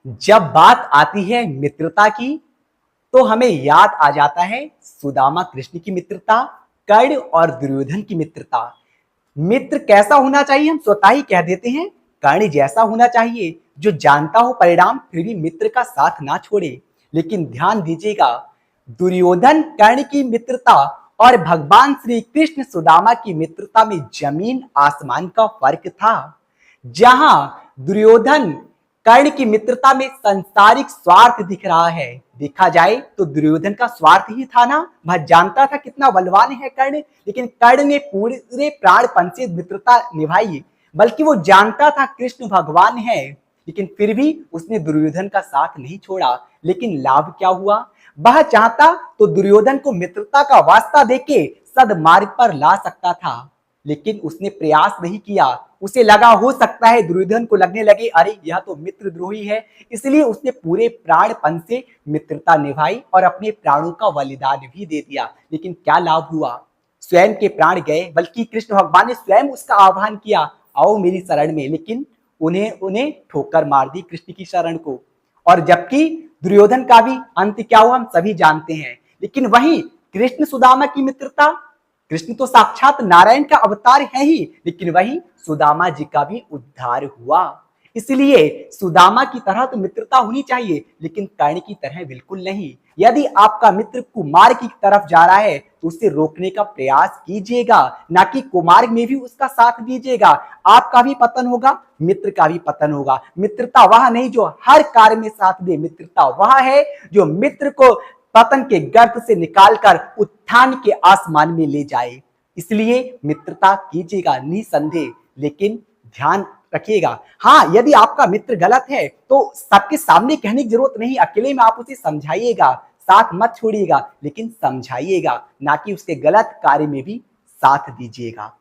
जब बात आती है मित्रता की, तो हमें याद आ जाता है सुदामा कृष्ण की मित्रता, कर्ण और दुर्योधन की मित्रता। मित्र कैसा होना चाहिए हम स्वतः ही कह देते हैं। कर्ण जैसा होना चाहिए, जो जानता हो परिणाम फिर भी मित्र का साथ ना छोड़े। लेकिन ध्यान दीजिएगा, दुर्योधन कर्ण की मित्रता और भगवान श्री कृष्ण सुदामा की मित्रता में जमीन आसमान का फर्क था। जहां दुर्योधन कर्ण की मित्रता में सांसारिक स्वार्थ दिख रहा है, देखा जाए तो दुर्योधन का स्वार्थ ही था ना। वह जानता था कितना बलवान है कर्ण, लेकिन कर्ण ने पूरे प्राणपण से मित्रता निभाई। बल्कि वो जानता था कृष्ण भगवान है, लेकिन फिर भी उसने दुर्योधन का साथ नहीं छोड़ा। लेकिन लाभ क्या हुआ? वह चाहता तो दुर्योधन को मित्रता का वास्ता देके सदमार्ग पर ला सकता था, लेकिन उसने प्रयास नहीं किया। उसे लगा हो सकता है दुर्योधन को लगने लगे अरे यह तो मित्रद्रोही है, इसलिए उसने पूरे प्राणपण से मित्रता निभाई और अपने प्राणों का बलिदान भी दे दिया। लेकिन क्या लाभ हुआ? स्वयं के प्राण गए, बल्कि कृष्ण भगवान ने स्वयं उसका आह्वान किया, आओ मेरी शरण में। लेकिन उन्हें उन्हें ठोकर मार दी कृष्ण की शरण को। और जबकि दुर्योधन का भी अंत क्या हुआ हम सभी जानते हैं। लेकिन वहीं कृष्ण सुदामा की मित्रता, कृष्ण तो साक्षात नारायण का अवतार है ही, लेकिन वहीं सुदामा जी का भी उद्धार हुआ। इसलिए सुदामा की तरह तो मित्रता होनी चाहिए, लेकिन कर्ण की तरह बिल्कुल नहीं। यदि आपका मित्र कुमार्ग की तरफ जा रहा है तो उसे रोकने का प्रयास कीजिएगा, ना कि कुमार्ग में भी उसका साथ दीजिएगा। आपका भी पतन होगा, मित्र का भी पतन होगा। मित्रता वह नहीं जो हर कार्य में साथ दे, मित्रता वह है जो मित्र को पतन के गर्त से निकालकर उत्थान के आसमान में ले जाए। इसलिए मित्रता कीजिएगा निसंदेह, लेकिन ध्यान रखिएगा, हाँ यदि आपका मित्र गलत है तो सबके सामने कहने की जरूरत नहीं, अकेले में आप उसे समझाइएगा, साथ मत छोड़िएगा, लेकिन समझाइएगा, ना कि उसके गलत कार्य में भी साथ दीजिएगा।